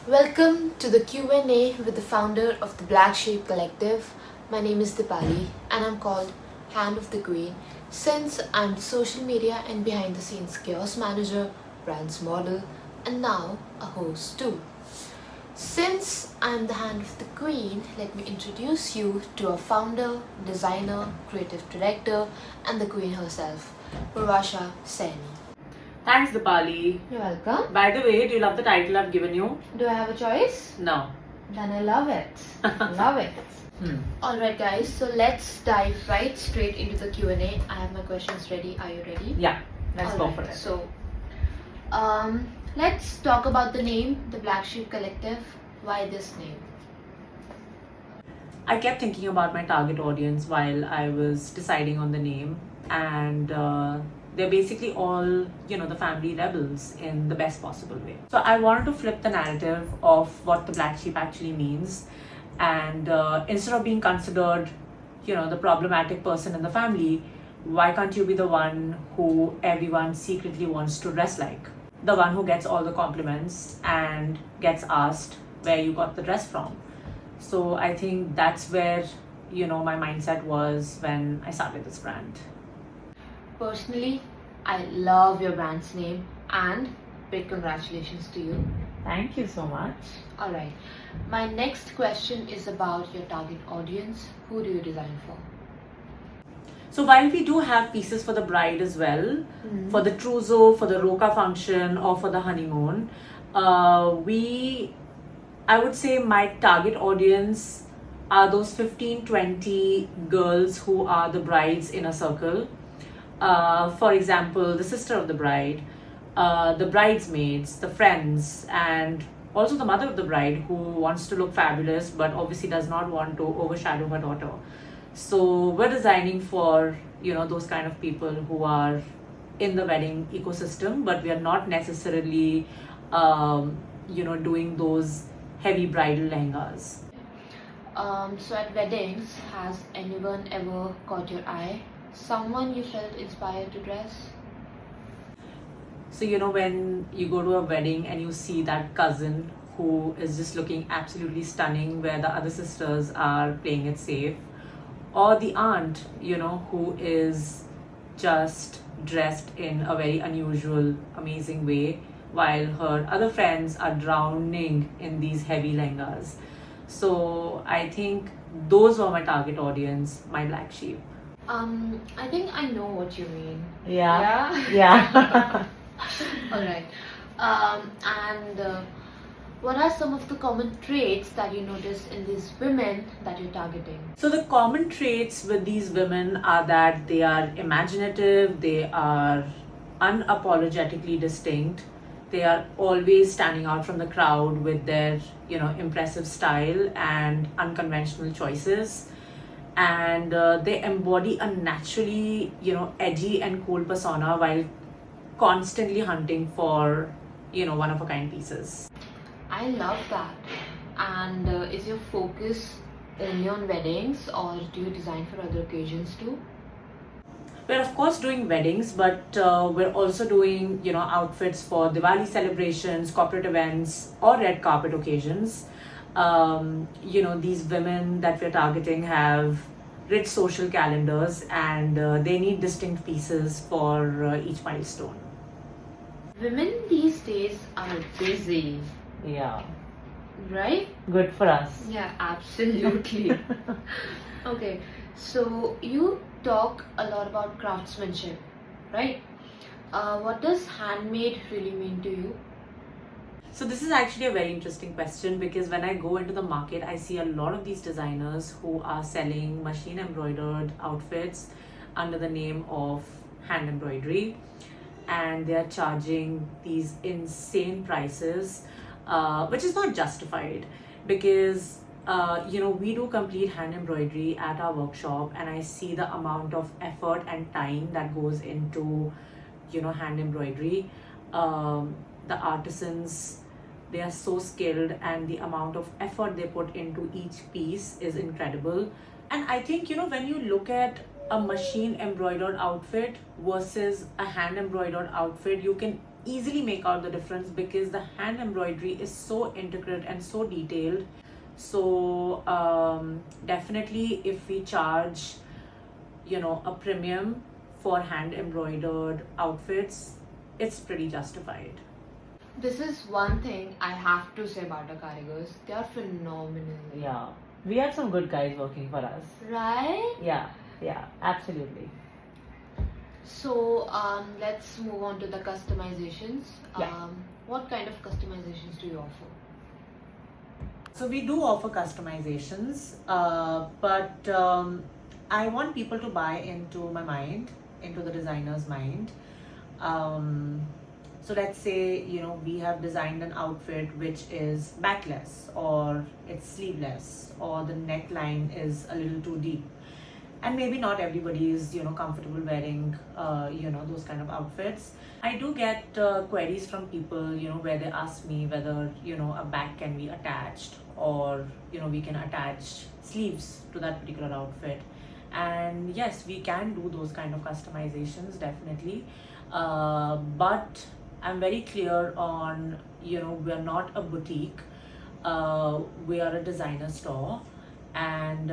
Welcome to the Q&A with the founder of the Black Sheep Collective. My name is Dipali and I'm called Hand of the Queen since I'm the social media and behind the scenes chaos manager, brands model, and now a host too. Since I'm the Hand of the Queen, let me introduce you to our founder, designer, creative director, and the Queen herself, Purvasha Saini. Thanks, Dipali. You're welcome. By the way, do you love the title I've given you? Do I have a choice? No. Then I love it. Love it. Alright guys, so let's dive right straight into the Q&A. I have my questions ready. Are you ready? Yeah, let's go for it. So, let's talk about the name, the Black Sheep Collective. Why this name? I kept thinking about my target audience while I was deciding on the name, and they're basically all, the family rebels in the best possible way. So I wanted to flip the narrative of what the black sheep actually means, and instead of being considered, the problematic person in the family, why can't you be the one who everyone secretly wants to dress like? The one who gets all the compliments and gets asked where you got the dress from. So I think that's where, my mindset was when I started this brand. Personally, I love your brand's name and big congratulations to you. Thank you so much. Alright, my next question is about your target audience. Who do you design for? So while we do have pieces for the bride as well, for the trousseau, for the roka function, or for the honeymoon, I would say my target audience are those 15-20 girls who are the brides in a circle. For example, the sister of the bride, the bridesmaids, the friends, and also the mother of the bride who wants to look fabulous but obviously does not want to overshadow her daughter. So we're designing for, those kind of people who are in the wedding ecosystem, but we are not necessarily, doing those heavy bridal lehengas. So at weddings, has anyone ever caught your eye? Someone you felt inspired to dress? So, when you go to a wedding and you see that cousin who is just looking absolutely stunning where the other sisters are playing it safe, or the aunt, who is just dressed in a very unusual, amazing way, while her other friends are drowning in these heavy lehengas. So I think those were my target audience, my black sheep. I think I know what you mean. Yeah. Yeah? Alright. And what are some of the common traits that you notice in these women that you're targeting? So the common traits with these women are that they are imaginative, they are unapologetically distinct, they are always standing out from the crowd with their, impressive style and unconventional choices. And they embody a naturally, edgy and cool persona while constantly hunting for, one-of-a-kind pieces. I love that. And is your focus only on weddings or do you design for other occasions too? We're of course doing weddings, but we're also doing, outfits for Diwali celebrations, corporate events, or red carpet occasions. These women that we're targeting have rich social calendars and they need distinct pieces for each milestone. Women these days are busy, Yeah, right? good for us. Yeah, absolutely. Okay, so you talk a lot about craftsmanship, right? What does handmade really mean to you? So this is actually a very interesting question because when I go into the market, I see a lot of these designers who are selling machine embroidered outfits under the name of hand embroidery, and they are charging these insane prices, which is not justified because we do complete hand embroidery at our workshop, and I see the amount of effort and time that goes into hand embroidery. The artisans, they are so skilled and the amount of effort they put into each piece is incredible. And I think when you look at a machine embroidered outfit versus a hand embroidered outfit, you can easily make out the difference because the hand embroidery is so intricate and so detailed. So definitely if we charge, a premium for hand embroidered outfits, it's pretty justified. This is one thing I have to say about our karigars. They are phenomenal. Yeah, we have some good guys working for us. Right? Yeah, absolutely. So let's move on to the customizations. Yeah. What kind of customizations do you offer? So we do offer customizations, but I want people to buy into my mind, into the designer's mind. So let's say, we have designed an outfit which is backless, or it's sleeveless, or the neckline is a little too deep. And maybe not everybody is, comfortable wearing, those kind of outfits. I do get queries from people, where they ask me whether, a bag can be attached, or, we can attach sleeves to that particular outfit. And yes, we can do those kind of customizations, definitely. But I'm very clear on, we're not a boutique. We are a designer store. And,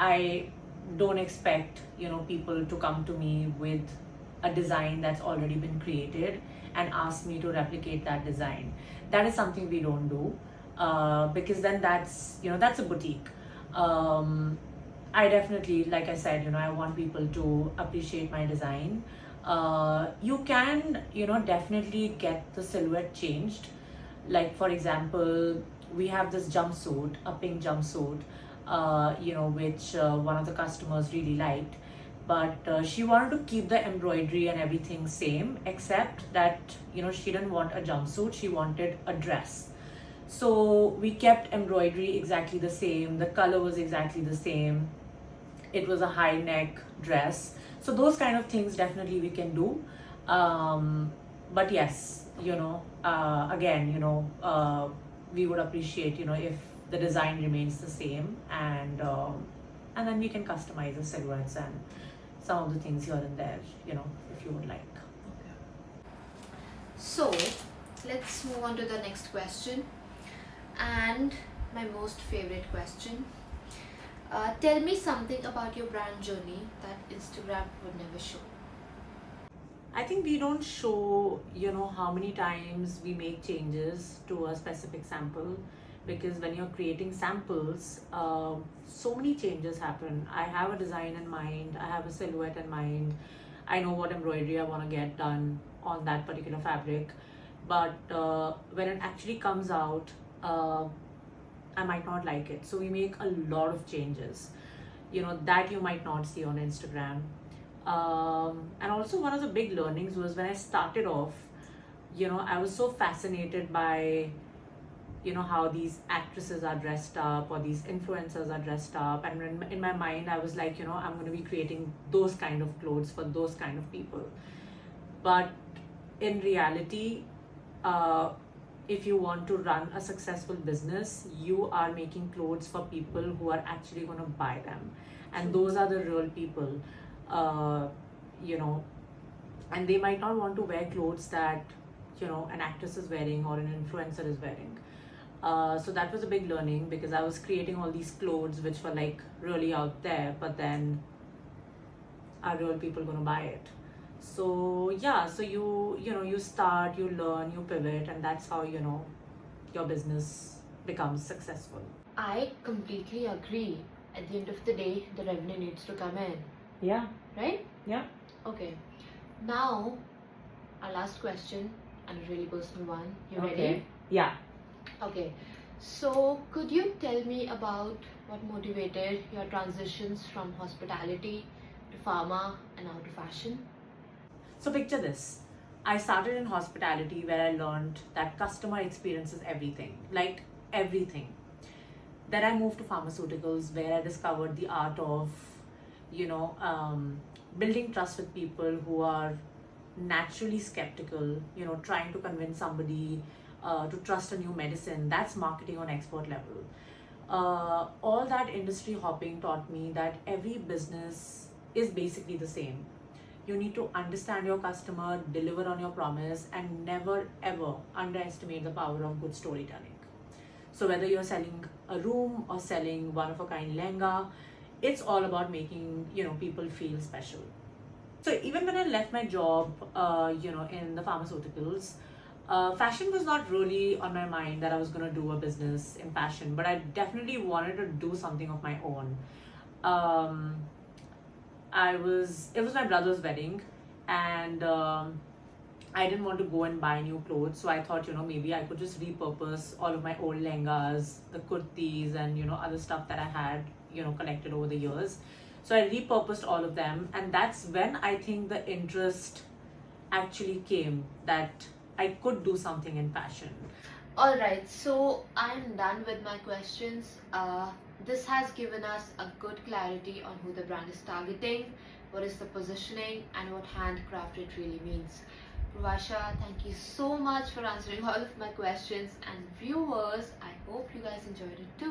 I don't expect, people to come to me with a design that's already been created and ask me to replicate that design. That is something we don't do, because then that's a boutique. I definitely, like I said, I want people to appreciate my design. You can, definitely get the silhouette changed. Like, for example, we have this jumpsuit, a pink jumpsuit, which one of the customers really liked. But she wanted to keep the embroidery and everything same, except that, she didn't want a jumpsuit, she wanted a dress. So we kept embroidery exactly the same, the color was exactly the same, it was a high neck dress. So those kind of things definitely we can do. But yes, again, we would appreciate, if the design remains the same, and then we can customize the silhouettes and some of the things here and there, if you would like. So let's move on to the next question, and my most favorite question. Tell me something about your brand journey that Instagram would never show. I think we don't show, how many times we make changes to a specific sample, because when you're creating samples, so many changes happen. I have a design in mind, I have a silhouette in mind, I know what embroidery I want to get done on that particular fabric, but when it actually comes out, I might not like it. So we make a lot of changes, that you might not see on Instagram. And also, one of the big learnings was when I started off, I was so fascinated by, how these actresses are dressed up, or these influencers are dressed up. And in my mind, I was like, I'm going to be creating those kind of clothes for those kind of people. But in reality, if you want to run a successful business, you are making clothes for people who are actually going to buy them. And those are the real people, and they might not want to wear clothes that, an actress is wearing or an influencer is wearing. So that was a big learning, because I was creating all these clothes which were like really out there, but then are real people going to buy it? So yeah, so you start, you learn, you pivot, and that's how your business becomes successful. I completely agree. At the end of the day, the revenue needs to come in. Yeah. Right? Yeah. Okay. Now, our last question, and a really personal one. You Okay. ready? Yeah. Okay. So, could you tell me about what motivated your transitions from hospitality to pharma and now to fashion? So picture this. I started in hospitality, where I learned that customer experience is everything, like everything. Then I moved to pharmaceuticals, where I discovered the art of, building trust with people who are naturally skeptical, trying to convince somebody to trust a new medicine. That's marketing on expert level. All that industry hopping taught me that every business is basically the same. You need to understand your customer, deliver on your promise, and never ever underestimate the power of good storytelling. So whether you're selling a room or selling one of a kind lehenga, it's all about making people feel special. So even when I left my job, in the pharmaceuticals, fashion was not really on my mind that I was gonna do a business in fashion, but I definitely wanted to do something of my own. Um, it was my brother's wedding, and I didn't want to go and buy new clothes, so I thought, maybe I could just repurpose all of my old lehengas, the kurtis, and other stuff that I had, collected over the years. So I repurposed all of them, and that's when I think the interest actually came that I could do something in fashion. Alright, so I'm done with my questions. This has given us a good clarity on who the brand is targeting, what is the positioning, and what handcrafted really means. Purvasha, thank you so much for answering all of my questions, and viewers, I hope you guys enjoyed it too.